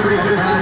Yeah.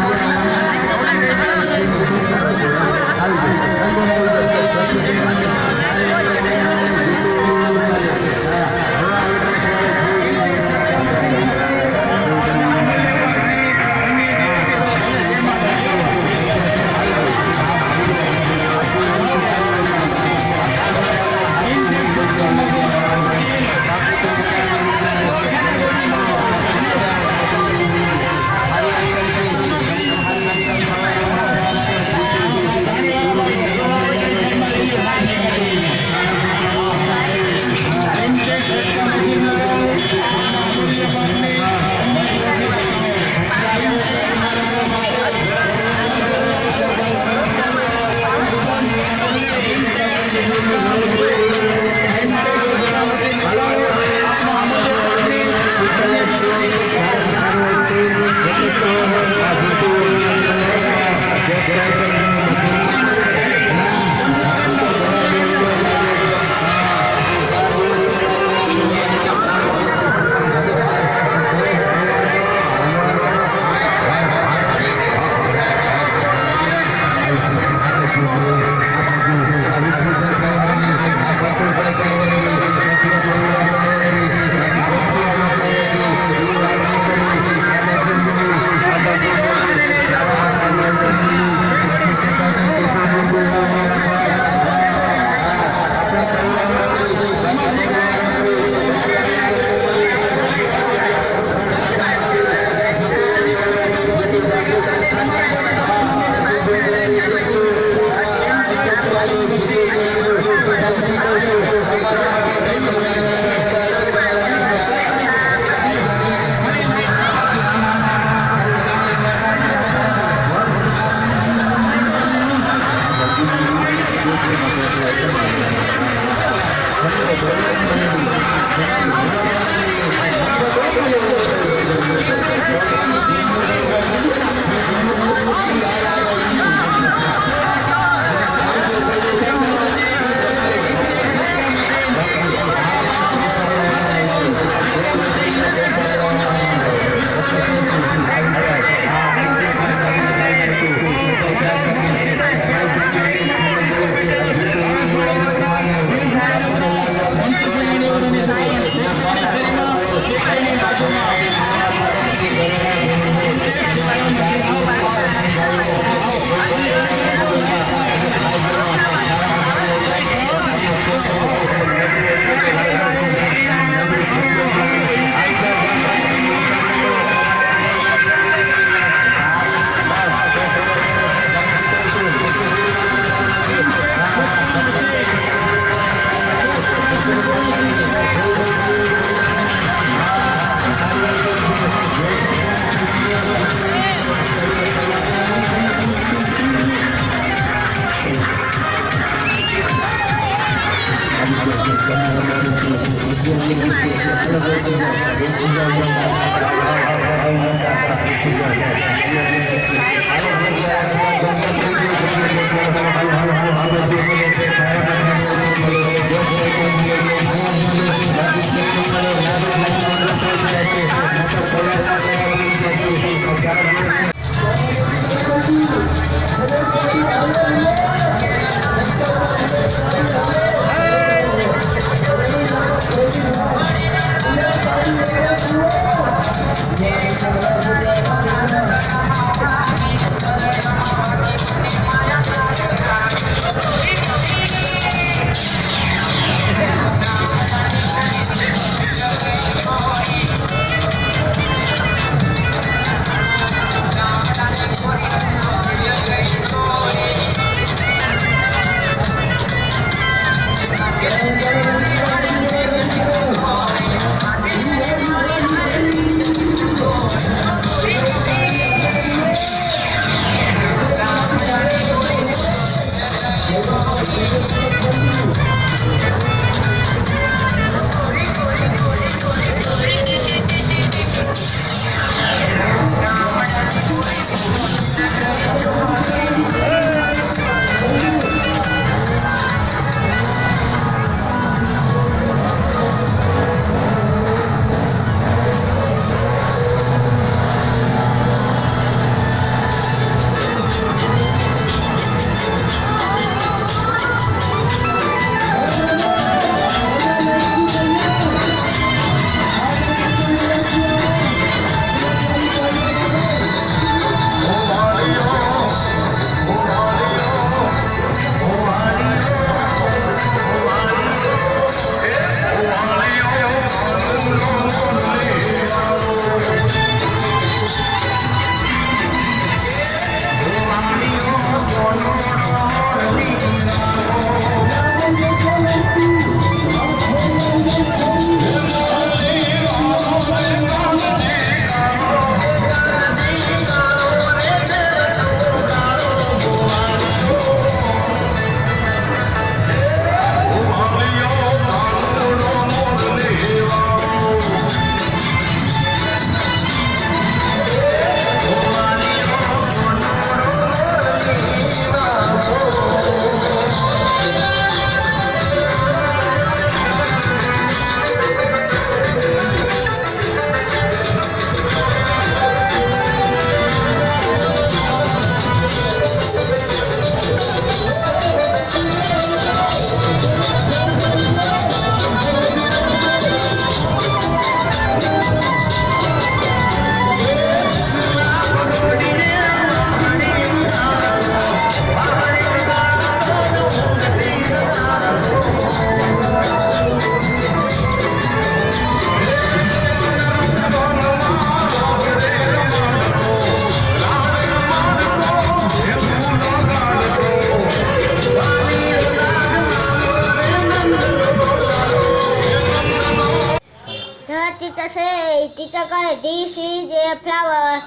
This is A flower.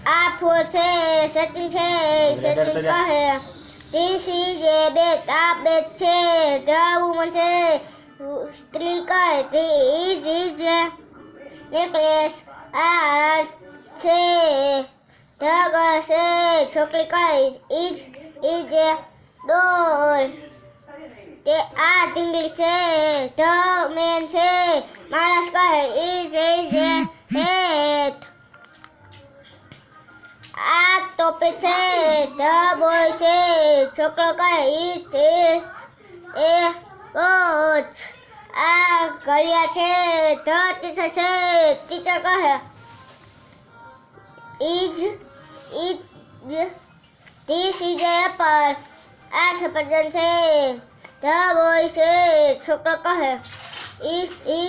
આ ફૂલ છે. સચિન છે. સચિન કહે ધીસ ઇઝ એ બેગ. આ બેગ છે. ધ વુમન છે. સ્ત્રી કહે ધીસ ઇઝ એ નેકલેસ. આ હાર છે. ધ ગર્લ છે. છોકરી કહે ઇઝ એ ડોલ. તે આ ઢીંગલી છે. ધ મેન છે. માણસ કહે ઇઝ એ હેટ. આ ટોપી છે. ધ બોય છે. છોકરો કહે ઇઝ એ વોચ. આ ઘડિયાળ છે. ધ ટીચર છે. ટીચર કહે ઇઝ ધીસ ઇઝ એપલ. આ સફરજન છે. ધ બોય છે. છોકરો કહે ઇઝ એ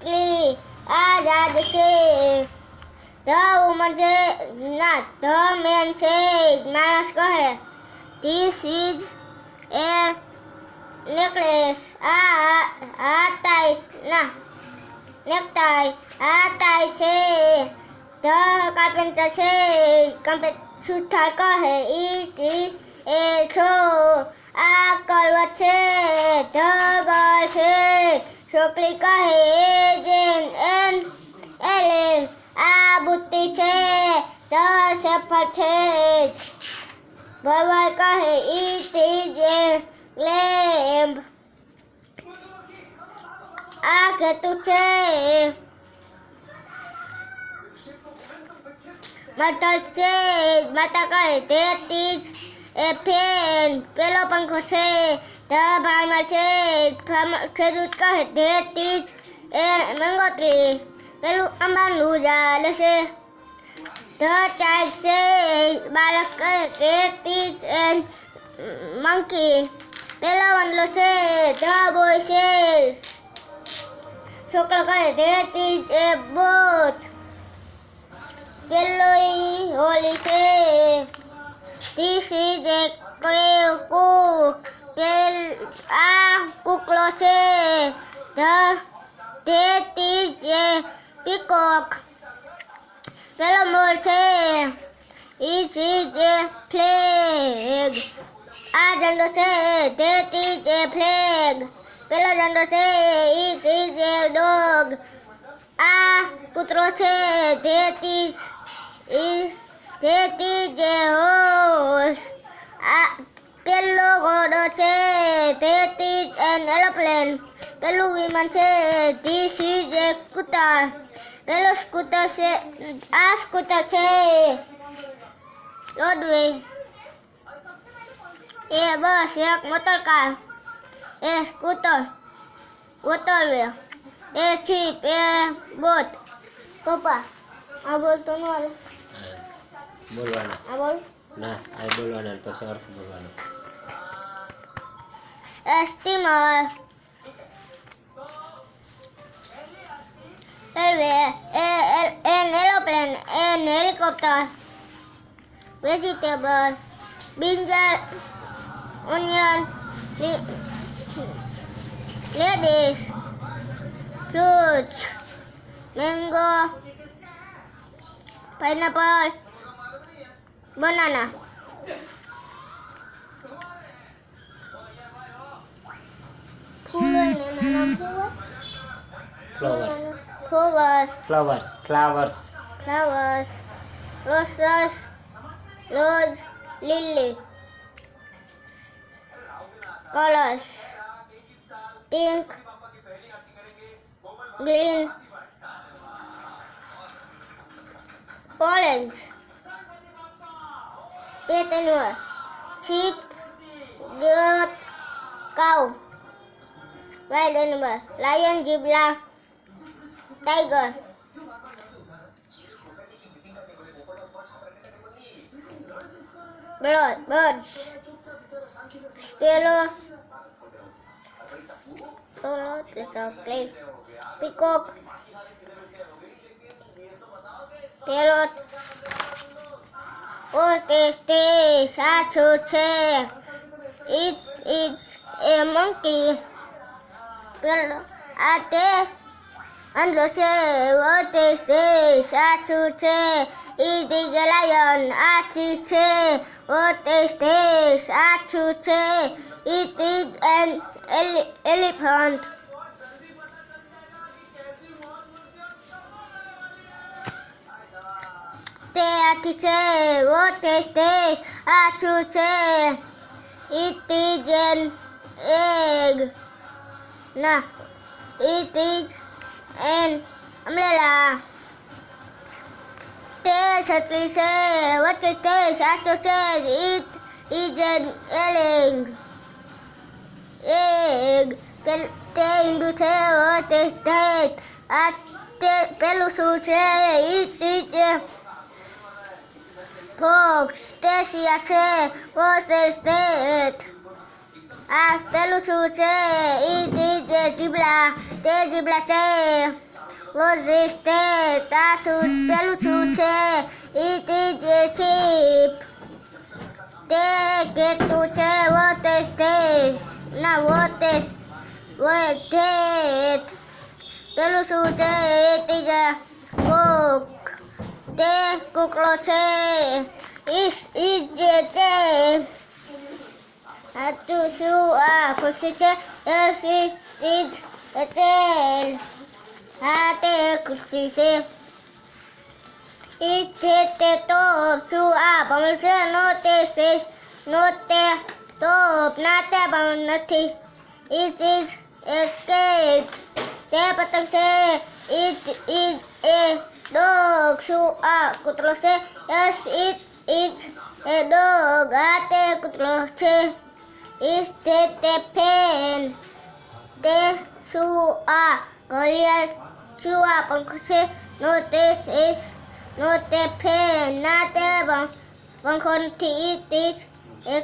ટ્રી. આ ઝાડ છે. ધ વુમન છે. ના ધ મેન છે. માણસ કહે ધીસ ઇઝ એ નેકલેસ. આ ટાઈ ના નેકટાઈ. આ ટાઈ છે. ધ કાર્પેન્ટર છે. સુથાર કહે ઇઝ એ છો. આ કલવત છે. ધ ગર્લ છે. છોકરી કહે એન એલેન. આ બુટ્ટી છે. ધ સેફર છે. ભરવાડ કહે ઇટ ઇઝ એ લેમ્પ. આ ખેતું છે. માતા છે. માતા કહે ધેટ ઇઝ એ ફેન. પેલો પંખો છે. ધ ફાર્મર છે. ખેડૂત કહે that is A mango tree. પેલું આંબાનું ઝાડ છે. ધ ચાઇલ્ડ છે. બાળક કહે ધેટ ઇઝ એ મંકી. પેલો વંડલો છે. ધ બોય છે. છોકરો કહે ધેટ ઇઝ એ બોટ. પેલો હોલી છે. This is A cook. આ કૂકડો છે. That is A peacock. પેલો મોર છે. Is A flag. આ ઝંડો છે. That is A flag. પેલો ઝંડો છે. Is A dog. આ કૂતરો છે. That is A horse. આ પેલો ઘોડો છે. That is an aeroplane. પેલું વિમાન છે. This is A scooter. પેલો સ્કૂટર છે. આ સ્કૂટર છે. રોડવે. એ બસ. એક મોટર કાર. એ સ્કૂટર. મોટરવે. એ શીપ. એ બોટ. પપ્પા આ બોલતો ન આવે. બોલવાના. આ બોલ. ના આ બોલવાના પછી અર્થ બોલવાનો. A steamer. Railway. An aeroplane. An helicopter. Vegetable. Brinjal. Onion. Ladies. Fruits. Mango. Pineapple. Banana. ફૂલ હોય ને નાના ફૂલ હોય. Flowers. Flowers. Flowers. Flowers. Roses. Rose. Lily. Colours. Pink. Green. Orange. Pet animal. sheep, goat, cow. Wild animal, lion, zebra, tiger. Birds, sparrow, peacock, parrot. સાચું છે. It is a monkey. આ તે વાંદરો છે. What is this? આ શું છે? It is a lion. આ ચીઝ છે. What is this? આ શું છે? It is an elephant. તે હાથી છે. What is this? આ શું છે? It is an egg. ના, it is an umbrella. તે છત્રી છે. What is this? આ શું છે? It is an egg. તે ઈંડું છે. What is that? આ તે પેલું શું છે? It is a fox. તે શિયાળ છે. What is that? આ પેલું શું છે? It is a zebra. તે ઝીબ્રા છે. What is that? આ પેલું શું છે? It is a sheep. તે ઘેટું છે. What is this? ના, what is that? પેલું શું છે? It is a cock. તે કૂકડો છે. Is છે. સાચું શું? આ ખુરશી છે. Yes, it is a chair. હા, તે ખુરશી છે. It છે તે તોપ. શું? આ ભમર છે. નો, તે છે. નો, તે તોપ. ના, તે ભમર નથી. It is a cat. તે પતંગ છે. It is a dog. શું? આ કૂતરો છે. Yes, it is a dog. આ તે કૂતરો છે. Is that a pen? તે શું? આ ઘડિયાળ. શું? આ પંખો છે. No, this is not a pen. ના, તે પંખો નથી. It is a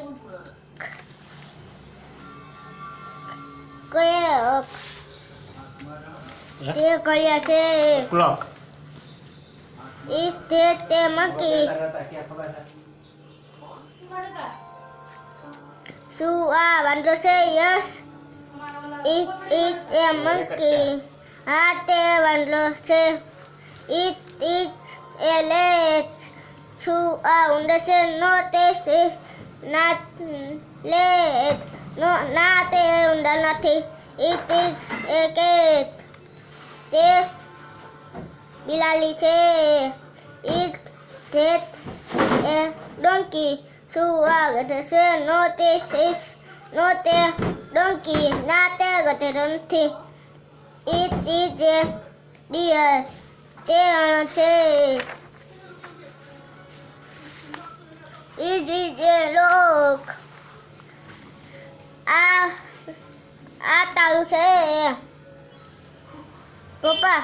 clock. તે ઘડિયાળ છે. Clock. Is that a monkey? શું? આ વાંદરો છે. Yes, it is a monkey. હા, તે વાંદરો છે. It is a lake. શું? આ ઉંદર છે. No, this is not lake. No, ના, તે ઉંદર નથી. It is a cat. તે બિલાડી છે. Is that a donkey? શું? આ ગધેડો છે. No, this is not a donkey. ના, તે ગધેડો નથી. It is a deer. તે હરણ છે. It is a rock. આ તાળું છે. પપ્પા,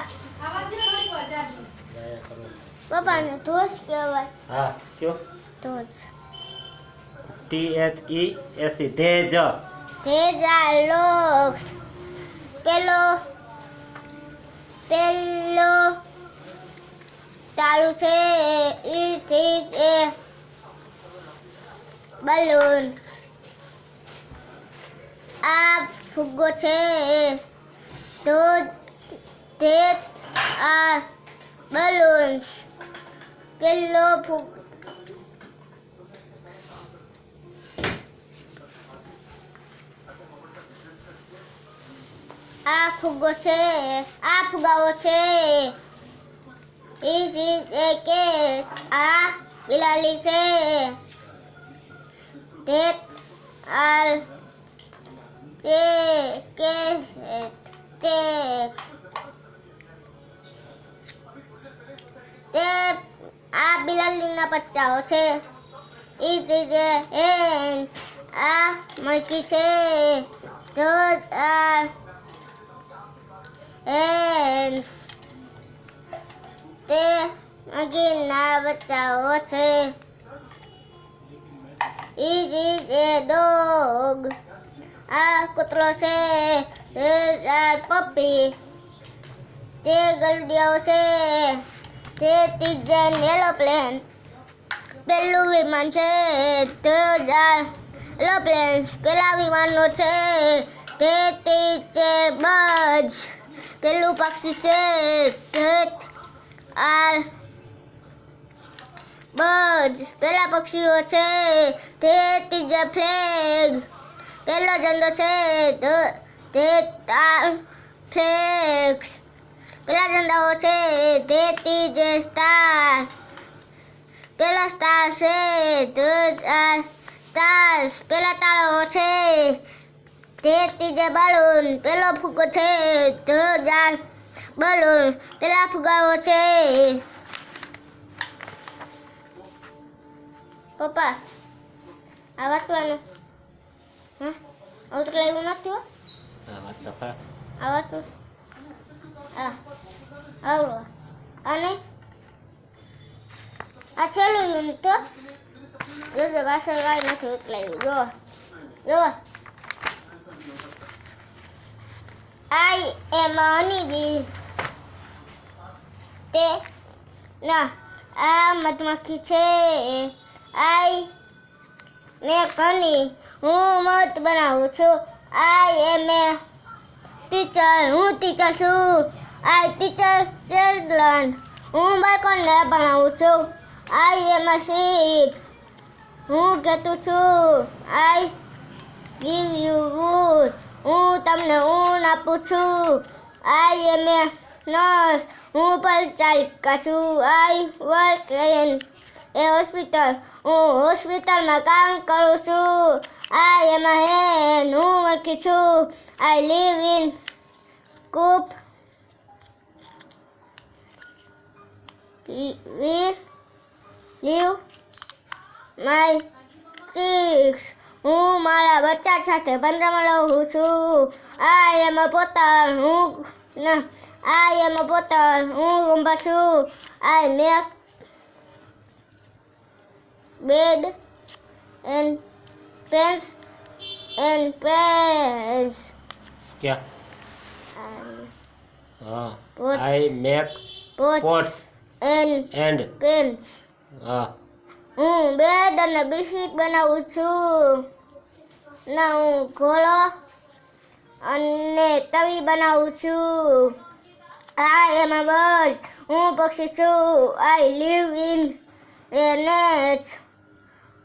પપ્પાને ધોસ કહેવાય. હા, કયો? Those. THESE. ધેજ. These are logs. પેલો તાળું છે. It is a balloon. આ ફુગ્ગો છે. That are balloons. પેલો આ ફુગ્ગો છે. આ ફુગાવો છે. Is it a cat? આ બિલાડી છે. That are cats. તે આ બિલાડીના બચ્ચાઓ છે. It is a hen. આ મરઘી છે. Those are hens. તે મરઘીના બચ્ચાઓ છે. It is a dog. આ કૂતરો છે. Those are puppy. તે ગલડિયાઓ છે. That is an aeroplane. પેલું વિમાન છે. Those are aeroplanes. પેલા વિમાનો છે. That is a birds. પેલું પક્ષી છે ધેટ આર બર્ડ્સ. પેલા પક્ષીઓ છે ધેટ ઇઝ અ ફ્લેગ. પેલો ઝંડો છે ધેટ આર ફ્લેગ્સ. પેલા ઝંડાઓ છે ધેટ ઇઝ એ સ્ટાર. પેલા સ્ટાર છે ધેટ આર સ્ટાર્સ. પેલા તારાઓ છે ધેટ ઇઝ એ બલૂન. પેલો ફુગ્ગો છે ધેટ આર બલૂન. પેલા ફુગ્ગાઓ છે પપ્પા આ વાંચવાનું હા આવું તો એવું નથી હો. હા વાત તો ખરા. આ વાંચવું હા આવું અને આ છેલ્લું યુનિટ તો જોજો પાછળ કાંઈ નથી ઉતલાયું. જો જો આઈ એમ હની બી. તે ના આ મધમાખી છે. આઈ મેક હની. હું મધ બનાવું છું. આઈ એમ એ ટીચર. હું ટીચર છું. આઈ ટીચર ચિલ્ડ્રન. હું બાળકોને ભણાવું છું. આઈ એમ અ શીપ. હું કહેતું છું. આઈ ગીવ યુ વુડ. હું તમને ઊન આપું છું. આઈ એમ એ નર્સ. હું પરિચારિકા છું. I work in A hospital. હું હોસ્પિટલમાં કામ કરું છું. આઈ એમ અ હેન. હું મરખી છું. I live in coop. Live my chicks. હું મારા બચ્ચા સાથે પંદરમાં રહું છું. આઈ એમ અ પોતર. હું ના આઈ એમ અ પોતર. હું રૂમ્બા છું. I make bed and pans and pans. ક્યાં હા Pots. I make pots pots and and pans. હા હું બ્રેડ અને બિસ્કિટ બનાવું છું. ના હું ઘોડો અને તવી બનાવું છું. આઈ એમ અ બર્ડ. હું પક્ષી છું. I live in A net.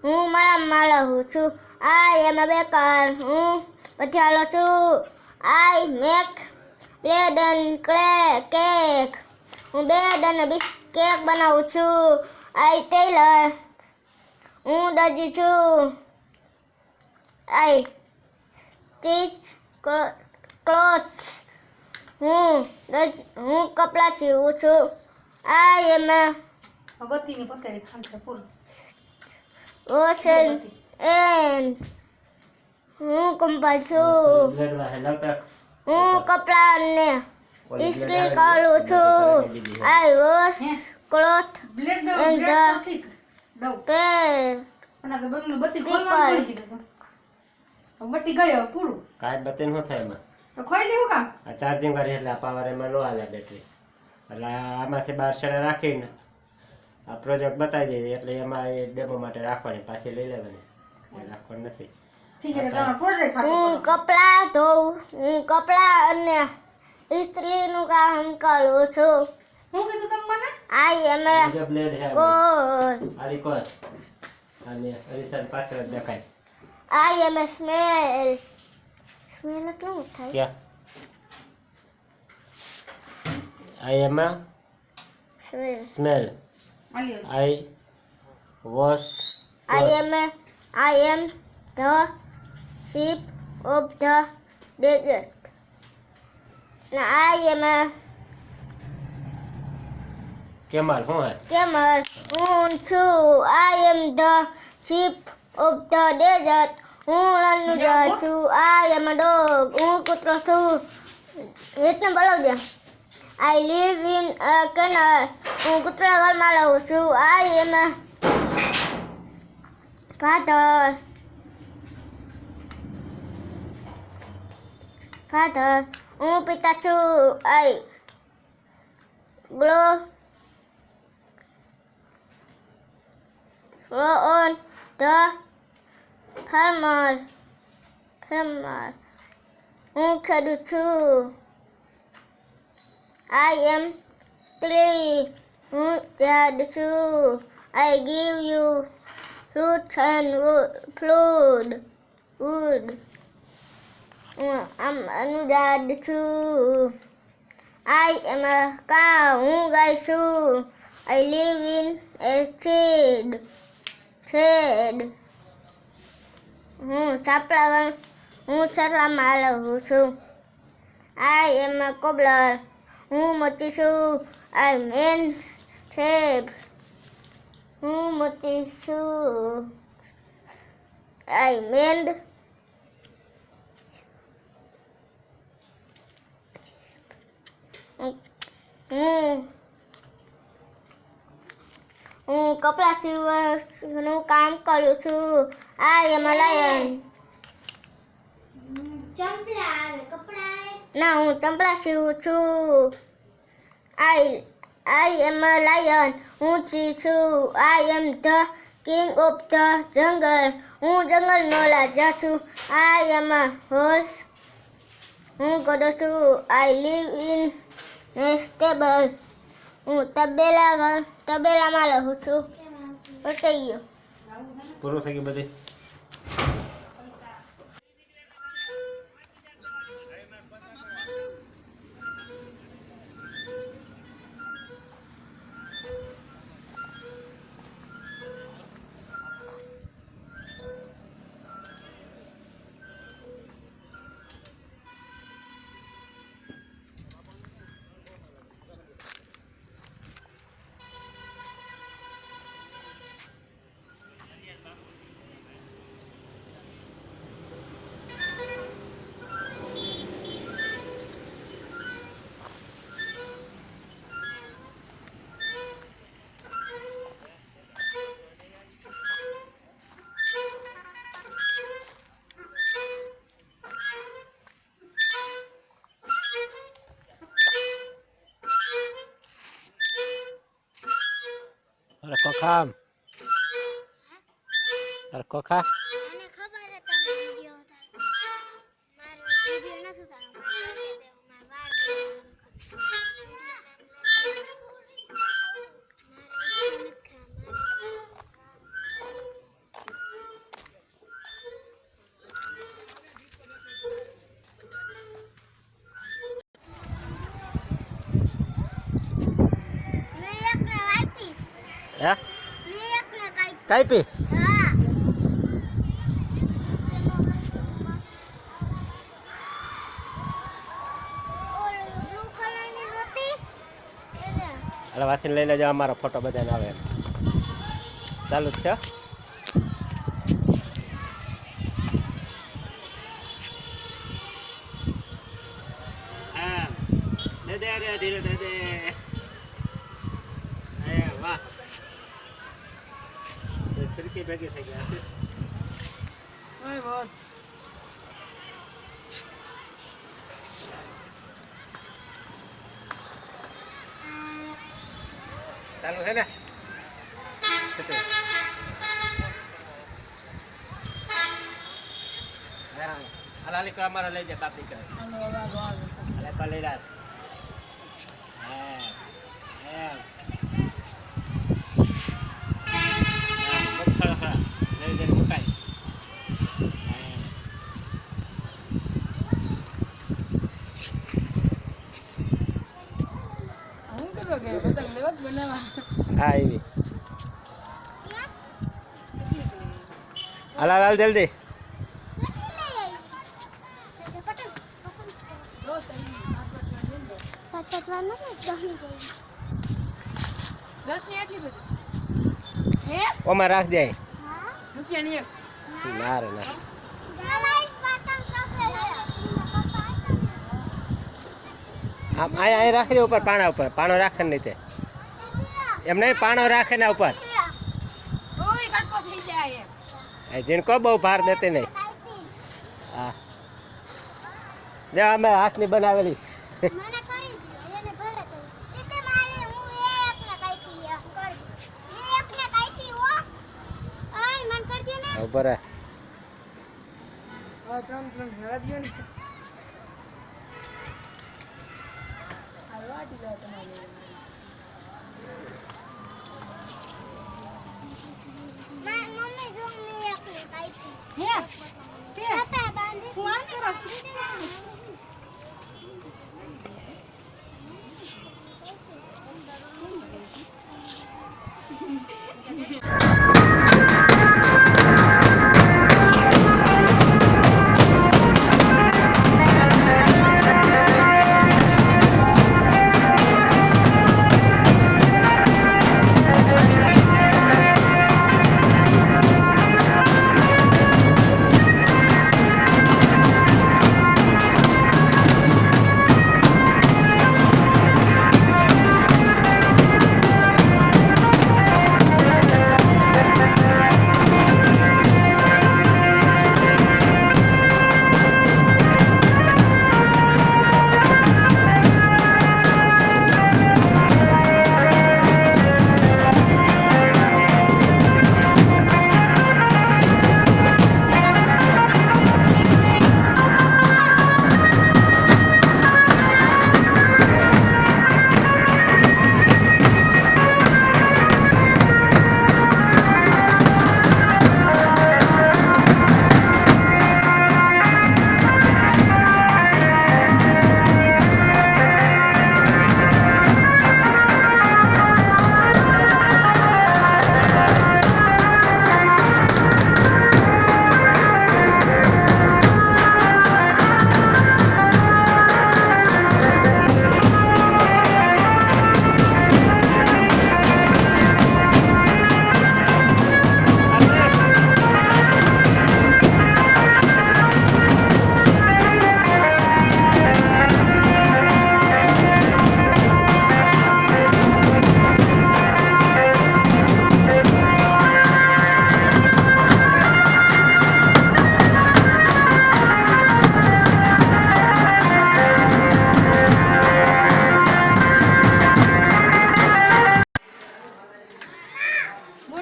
હું માળામાં રહું છું. આઈ એમ અ બેકર. હું ભજીયાલો છું. I make bread and cake. હું બ્રેડ અને કેક બનાવું છું. આઈ ટેલર. હું દરજી છું. આઈ સ્ટીચ ક્લોથ્સ. હું કપડાં સીવું છું. આઈ એમ બત્તીની પથારી ખાંડશે પૂરું. Ocean and. હું કંપાલ છું. બ્લેડ વાહે લપેક. હું કપડાને ઇસ્ત્રી કરું છું. I wash cloth blade And blade the- તો ઠીક દઉં પેર. પણ આ તો બંને બત્તી People. ખોલવાનું પડી ગયું તો બત્તી ગયો પૂરું કાંઈ બતીને શું થાય એમાં તો ખોઈ લેવું કામ. આ ચાર્જિંગ કરી એટલે આ પાવર એમાં ન હાલે બેટરી. એટલે આમાંથી બહાર છેડા રાખીને આ પ્રોજેક્ટ બતાવી દઈએ એટલે એમાં એ ડેમો માટે રાખવાની પાછી લઈ લેવાની. એ રાખવાની નથી. ઠીક છે તમારો પ્રોજેક્ટ હું ખાતો કપડાં ધોઉં. હું કપડાં અને ઇસ્ત્રીનું કામ કરું છું. હું કીધું તમે મને આઈ એમ એ બીજો બ્લેડ હે કોલ. આરી કોર અને અરીસાની પાછળ જ દેખાય આઈ એમ એ સ્મેલ. સ્મેલ એટલે શું થાય? ક્યાં આઈ એમ સ્મેલ. સ્મેલ આલ્યો આઈ wash I am the sheep of the desert. Now I am a કેમાલ શું હે camel. હું છું. I am the sheep of the desert. હું રણનું જાળ છું. I am a dog. હું કૂતરો છું. રીતને બોલાવજે. I live in a kennel. હું કૂતરા ઘરમાં રહું છું. I am a father. હું પિતા છું. I grow on the farmer. હું ખેડૂત છું. I am 3. હું યાદ છું. I give you fruits and food. I'm અનુરાધ છું. I am a cow. હું ગાય છું. I live in a shed. હું ચરવામાં રહું છું. I am a cobbler. હું મોચી છું. I mend shapes. હું મોચી છું. I mend હું કપડાં સીવવાનું કામ કરું છું. I am a lion. ના, હું ચંપલા સીવું છું. I am a lion. હું સિંહ છું. I am the king of the jungle. હું જંગલનો રાજા છું. I am a horse. હું ઘોડો છું. I live in a stable. હું તબેલામાં રહું છું. થઈ ગયો. પૂરું થઈ ગયું બધી. અરે કોખા મને ખબર છે તમે વિડિયો ઉતારો. મારો વિડિયો નથી ઉતારો. કાપી અરે વાંચીને લઈ લેજો. અમારો ફોટો બધાને આવે. ચાલુ જ છે. ધીરે દે. વાહ, ફિરકી ભેગી થઈ ગયા. ચાલુ છે ને? હાલાલી કરો અમારા લઈ જાય કાપી કરે. લઈ રાત હા એવી. હાલ જલ્દી. ઓમાં રાખ દે. ના રે ના. આમ આયા રાખી દે ઉપર. પાણા ઉપર પાણો રાખે નીચે. એમ નહીં, પાણો રાખે ને ઉપર. જીણકો બહુ ભાર દેતી નહીં. હા, લે અમે હાથની બનાવેલી. ઉપર મમ્મી જો મેં એકને કાપી હે તે પપ્પા બાંધી હું આમ કરો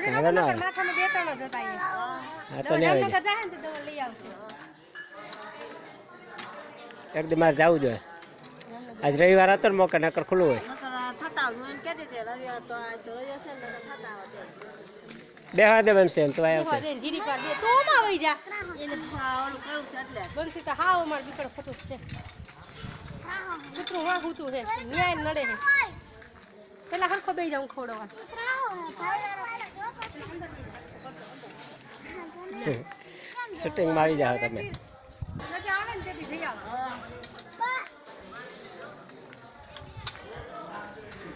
હવે ના આવે. માથામાં બેઠો ન જતા હા તો નહીં આવે. જામનગર જાય ને તો દવા લઈ આવશે એકદમ મારે જવું જોઈએ. આજ રવિવાર હતો ને મોકા નકર ખુલ્લું હોય. થતા હોય કે દે રવિવાર તો આ તો રવિવાર છે ને થતા આવે બેહવા દે બનશે એમ તો આવ્યો છે. ધીરી કર દે તો માં વઈ જા એને ઓલું કરું છે એટલે બનસી તો હાવ માર દીકરો ખોટું છે કૂતરું હા કૂતું છે ન્યાય નડે છે પેલા ખરખો બેઈ જાઉં ખવડાવવા શૂટિંગમાં આવી જાઓ તમે. રજા આવે ને તેથી જઈ આવશે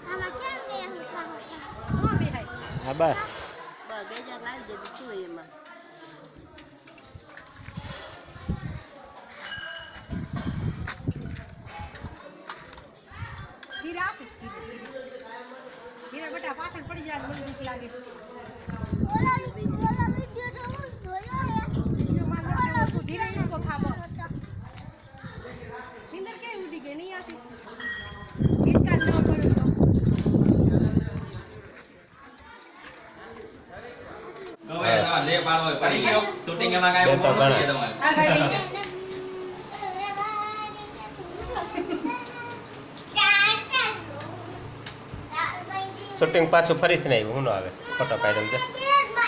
આમાં કેમ બેહું હા બેહાય હા બસ. બેજા લાવી દે શું એમાં ધીરે આપીશ ધીરે બેટા પાછળ પડી જાય મને દુઃખ લાગે ઓલા વિડિયો તો હું જોયો હે ધીરે ઈકો ખાબો નિંદર કેવી ઉડી ગઈ નહીં આતી ઈસકા ન પડ્યો તો હવે આ લે પાડો પડી ગયો શૂટિંગ એમાં કાંઈ બે તો મોટું નથી ઘણા. તમારે આ ભાઈ લઈ શૂટિંગ પાછું ફરીથી નહીં આવ્યું. હું ન આવે ફોટો કાઢી દે.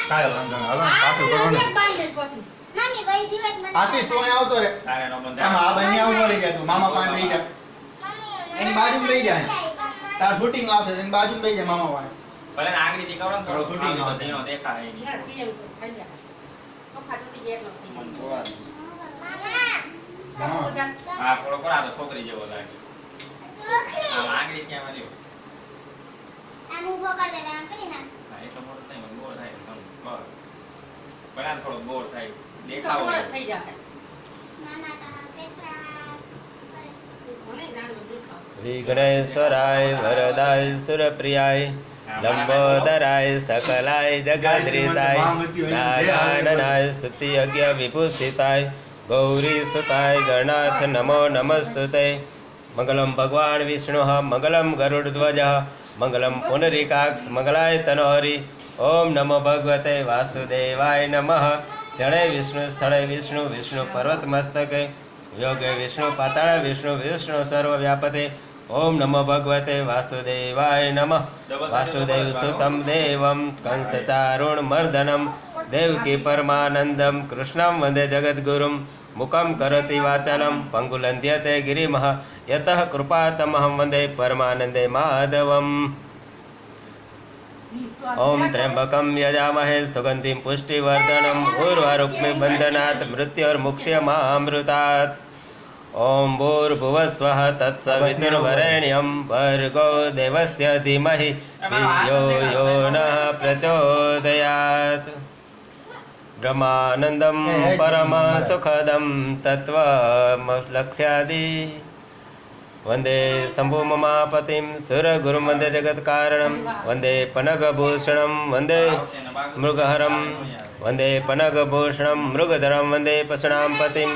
કાંઈ વાંધો નહીં હવે પાછું કરવાનું બાંધે પછી મમ્મી ભાઈ જીવત મને આશી તું અહીં આવતો રે તારે નો બંધ આમ આ બન્યા હું લઈ જા તું મામા પાસે લઈ જા એની બાજુમાં લઈ જા તાર શૂટિંગ આવશે એની બાજુમાં લઈ જા મામા પાસે ભલે આંગળીથી કરો ને થોડો શૂટિંગ તો આવશે. જેનો દેખાય એની. ના સીએમ તો ખાઈ જા ચોખા તૂટી જાય એટલો થઈ જાય હા. બધા હા થોડો કરા તો છોકરી જેવો લાગે છોકરી આમ આંગળી ક્યાં માર્યો આમ ઊભો કર દે આમ કરી નાખ હા એટલો મોટો નહીં પણ બોર થાય ને બસ ભલે આમ થોડો બોર થાય એ તો દેખાવ થોડો જ થઈ જાય નાના તા પેત્રા મને જાણવું દેખાવ વિઘ્નેશ્વરાય વરદાય સુરપ્રિયાય લંબોદરાય સકલાય જગદ્રિતાય નારાયણાય સ્તુતિ યજ્ઞ વિભૂષિતાય ગૌરી સુતાય ગણાથ નમો નમસ્તુતે. મંગલમ ભગવાન વિષ્ણુ મંગલમ ગરુડધ્વજ મંગલમ પુનરીકાક્ષ મંગલાય તનોહરી. ઓમ નમો ભગવતે વાસુદેવાય નમઃ. જળે વિષ્ણુ સ્થળે વિષ્ણુ વિષ્ણુ પર્વત મસ્તકે યોગે વિષ્ણુ પાતાળ વિષ્ણુ વિષ્ણુ સર્વવ્યાપતે ઓમ નમો ભગવતે વાસુદેવાય નમઃ. વાસુદેવ સુતમ દેવમ કંસચારુણ મર્દનમ દેવકી પરમાનંદમ કૃષ્ણં વંદે જગદ્ગુરુમ મુખમ કરોતિ વાચાલમ પંગુલંધ્યતે ગિરિમઃ યતઃ કૃપાતમહં વંદે પરમાનંદે માધવમ. ઓમ ત્ર્યંબકમ યજામહે સુગંધિમ પુષ્ટિવર્ધનમ ઉર્વારુક્મિ બંધનાत् મૃત્યોર્મુક્ષ્યમામૃતાत्. ઓમ ભૂર્ભુવસ્વઃ તત્સવિતુર્વરેણ્યં ભર્ગો દેવસ્ય ધીમહિ ધિયો યો નઃ પ્રચોદયાत्. બ્રહ્માનંદમ પરમ સુખદમ તત્વમલક્ષ્યાદિ વંદે શંભુમમાપતિમ સુરગુરુમ વંદે જગત્કારણમ વંદે પનગભૂષણમ વંદે મૃગહરમ વંદે પનગભૂષણમ મૃગધરમ વંદે પશુણામ પતિમ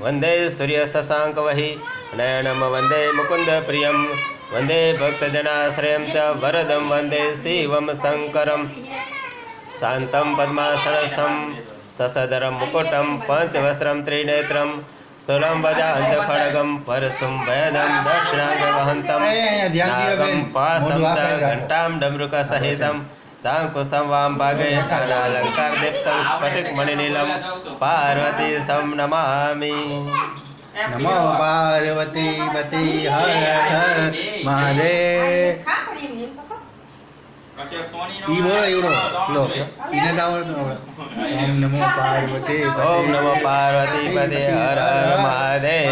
વંદે સૂર્યશશાંકવહિ નયનમ વંદે મુકુંદપ્રિયમ વંદે ભક્તજનાશ્રયમ ચ વરદમ વંદે શિવમ શંકરમ. શાંતમ પદ્માસનસ્થમ સસદરમ મુકુટમ પંચવસ્ત્રમ ત્રિનેત્રમ સુલમ વજાંચ ખડગમ પરશુમ ભયદમ દક્ષિણાંગવહંતમ નાગમ પાસમ ચ ઘંટામ ડમરુક સહિતમ ચાંકુશમ વામ ભાગે અલંકાર દીપ્તમ સ્ફટિક મણિનીલમ પાર્વતી સમ નમામિ. નમો પાર્વતી પતિ હર હર મહાદેવ. ઈ બોલો એવડો લો ઈને તો આવડતું આવડે. ઓમ નમો પાર્વતી પતિ ઓમ નમો પાર્વતી પતે હર હર મહાદેવ.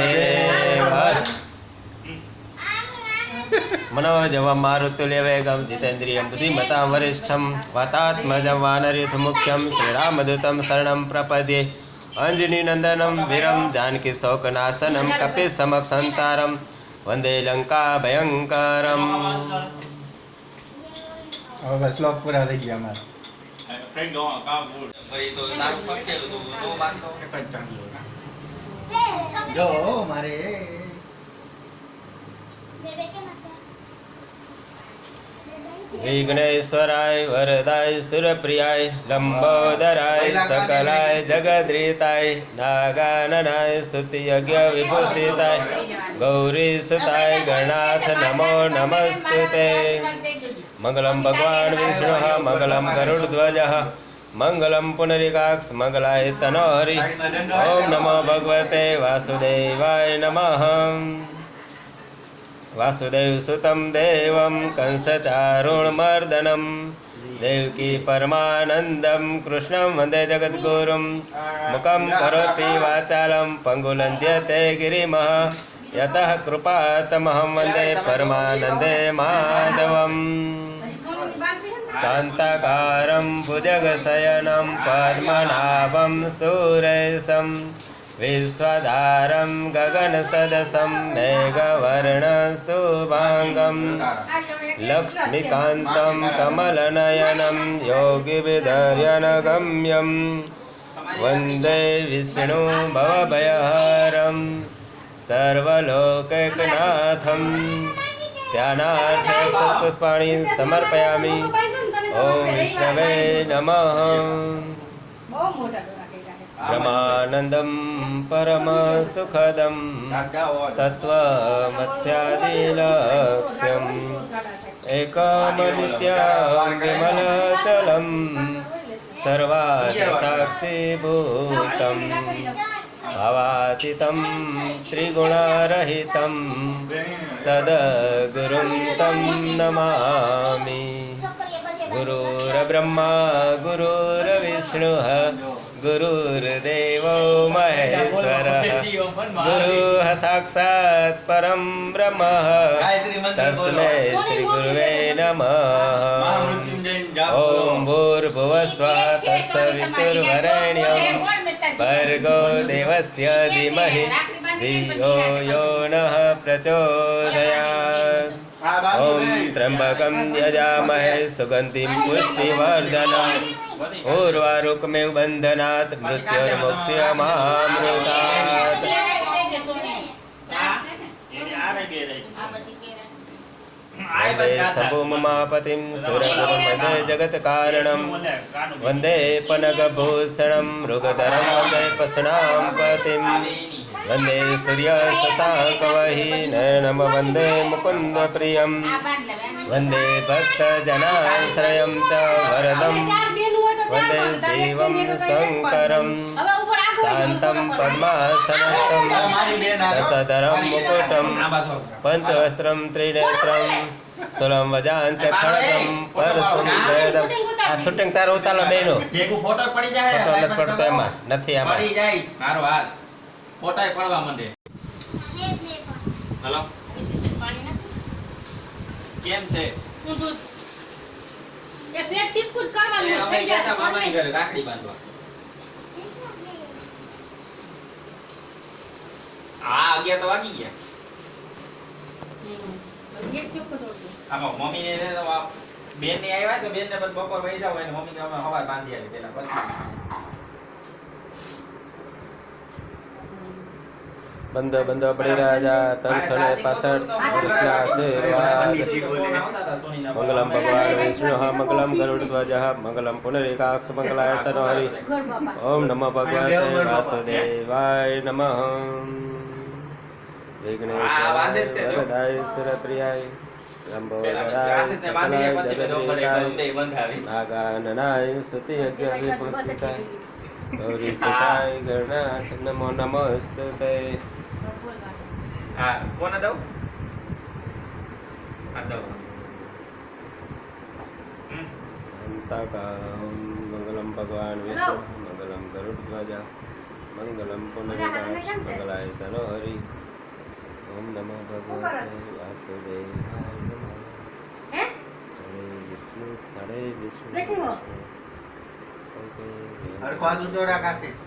मनोजवं मारुतुल्यवेगं जितेन्द्रियं बुद्धिमतां वरिष्ठं वातात्मजं वानरयूथमुख्यं श्रीरामदूतं शरणं प्रपद्ये. अंजनीनन्दनं वीरं जानकीशोकनाशनं कपिसमक्षन्तारं वन्दे लङ्काभयङ्करम्. હવે બસ શ્લોક પૂરા થઈ ગયા અમારા. જો મારે विघ्नेश्वराय वरदाय सुरप्रियाय लंबोदराय सकलाय जगद्रीताय नागाननाय स्तुतियज्ञ विभूषिताय गौरीसुताय गणाथ नमो नमस्तुते. मंगलम भगवान विष्णुः मंगलम गरुडध्वजः मंगलम पुनरिकाक्ष मंगलाय तनोहरि. ओम नमो भगवते वासुदेवाय नमः. वासुदेव सुतं देवं कंसचारुणमर्दनं देवकी परमानन्दं कृष्णं वन्दे जगद्गुरुं मुखं करोति वाचालं पङ्गुलन्ध्यते गिरिमः यतः कृपातमहं वन्दे परमानन्दे माधवम्. शान्ताकारं भुजगशयनं पद्मनाभं सुरेशं विश्वधारं गगनसदसं मेघवर्णं शुभाङ्गं लक्ष्मीकान्तं कमलनयनं योगिविधर्यनगम्यं वन्दे विष्णु भवभयहरं सर्वलोकैकनाथं. ध्यानार्थे पुष्पाणि समर्पयामि. ॐ विष्णवे नमः. ब्रह्मानन्दं परमसुखदं तत्त्वमस्यादिलक्ष्यम् एकमनित्यं विमलचलं सर्वार्थसाक्षीभूतं भावातीतं त्रिगुणरहितं सद्गुरुं तं नमामि. गुरुर्ब्रह्मा गुरुर्विष्णुः गुरुर्देवो महेश्वरः गुरुः साक्षात् परं ब्रह्मः तस्मै श्रीगुरुवे नमः. ॐ भूर्भुवस्वः तत्सवितुर्वरेण्यं भर्गो देवस्य धीमहि धियो यो नः प्रचोदयात्. ओम त्र्यंबकं यजामहे सुगंधिं पुष्टिवर्धनम् उर्वारुकमेव बन्धनात् मृत्योर्मुक्ष्यमामृतात्. વંદે શંભુમમાપતિં સુરગુરું વંદે જગત્કારણં વંદે પનગભૂષણં મૃગધરં વંદે પસણાં પતિં વંદે સૂર્ય શશાંકવહીનયનમ વંદે મુકુંદપ્રિયં વંદે ભક્તજનાશ્રયં ચ વરદં વંદે શિવં શંકરં શાંतं પદ્માસનસ્થં રસધરં મુકુટં પંચવસ્ત્રં ત્રિનેત્રં સુલમ વજાંચ ખડગં પરશું વેદમ. આ શૂટિંગ તારો ઉતારો બેનો ભેગું ફોટો પડી જાય ફોટો નથી પડતો એમાં નથી આમાં પડી જાય મારો હાથ ફોટાય પડવા માંડે. હલો કેમ છે? હું દૂધ એ સેટ ટીપકું જ કરવાનું હોય, થઈ જશે મામાની ઘરે રાખડી બાંધવા. હા 11 તો વાગી ગયા. એક ચોખ્ખો થોડું આમાં મમ્મીને બેન ને આવ્યા તો બેન ને બસ બપોર વહી જાવ અને મમ્મીને અમે હવાર બાંધી આવી પેલા પછી બંધ બંધ પડી રાજા 365 વર્ષના આશીર્વાદ. મંગલમ ભગવાન વિષ્ણુ મંગલમ ગરુડધ્વજ મંગલમ પુનરીકાક્ષ મંગલાયતનો હરિ. ઘર બાપા ઓમ નમઃ ભગવતે વાસુદેવાય નમઃ. વિઘ્નેશ્વરાય વરદાય સુરપ્રિયાય લંબોદરાય સકલાય જગદ્વિકાય નાગાનનાય સ્તુતિ યજ્ઞ વિભૂષિતાય ગૌરી સુતાય ગણનાથ નમો નમસ્તુતે. હા કોને દઉં? હા દઉં. શાંતાકારં મંગલમ ભગવાન વિષ્ણુ મંગલમ ગરુડધ્વજ મંગલમ પુનરીકાક્ષ મંગલાયતનો હરિ. ઓમ નમો ભગવતે વાસુદેવાય નમઃ. હે સ્થળે વિષ્ણુ સ્થળે વિષ્ણુ બેઠી હો. હરખો હાથ ઊંચો રાખ આશીષ.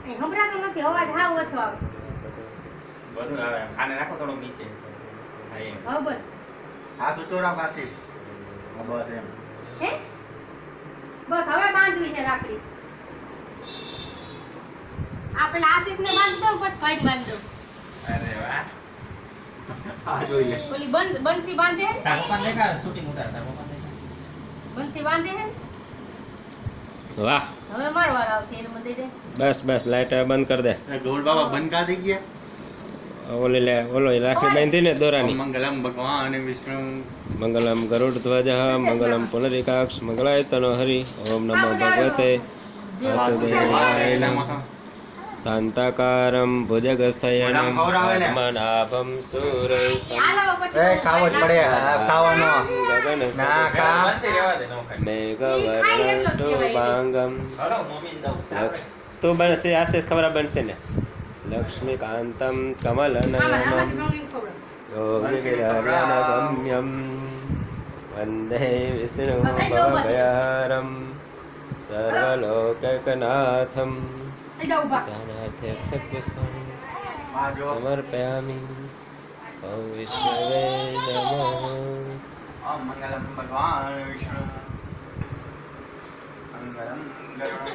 એ હમણાં તો નથી, અવાજ હાવ ઓછો આવે. બધું આવે આને રાખો થોડો નીચે. હા એમ. હવે બોલ. હાથ ઊંચો રાખ આશીષ. બસ એમ. હે બસ હવે બાંધવી છે રાખડી. આ પેલા આશીષને બાંધ દઉં પછી ભાઈ બાંધ દઉં. અરે વાહ. આ જોઈ લે. ઓલી બંસી બાંધે હે ને? તાર પપ્પાને દેખાડ શૂટિંગ ઉતાર તાર પપ્પાને દેખાડ. બંસી બાંધે હે ને? વાહ હવે મારો વાર આવશે એને મને દઈ દે. બસ બસ લાઈટ બંધ કરી દે. ઢોલ બાબા બંધ કરી દઈ ગયા. ઓલી લે ઓલો રાખડી બાંધી ને દોરાની. મંગલમ ભગવાન વિષ્ણુ મંગલમ ગરુડધ્વજ મંગલમ પુનરીકાક્ષ મંગલાયતનો હરિ. ઓમ નમો ભગવતે વાસુદેવાય નમઃ. શાંતાકારમ ભુજગસ્થયનમ પદ્મનાભમ સુરેશમ હાલો પછી એ ખાવટ પડે ખાવાનો ગગન ના ખા મેઘવર્ણ શુભાંગમ. હલો મમ્મી દઉં તું બનશે આશીષ ખબર બનશે ને. લક્ષ્મીકાંતમ કમલનયનમ યોગિવિહારણગમ્યમ વંદે વિષ્ણુ ભવભયારમ સર્વલોકૈકનાથમ. જ્ઞાનાર્થે અક્ષતપુષ્પાણિ આ જો સમર્પયામિ. ઓમ વિષ્ણવે નમઃ. મંગલમ ભગવાન વિષ્ણુ મંગલમ ગરુડ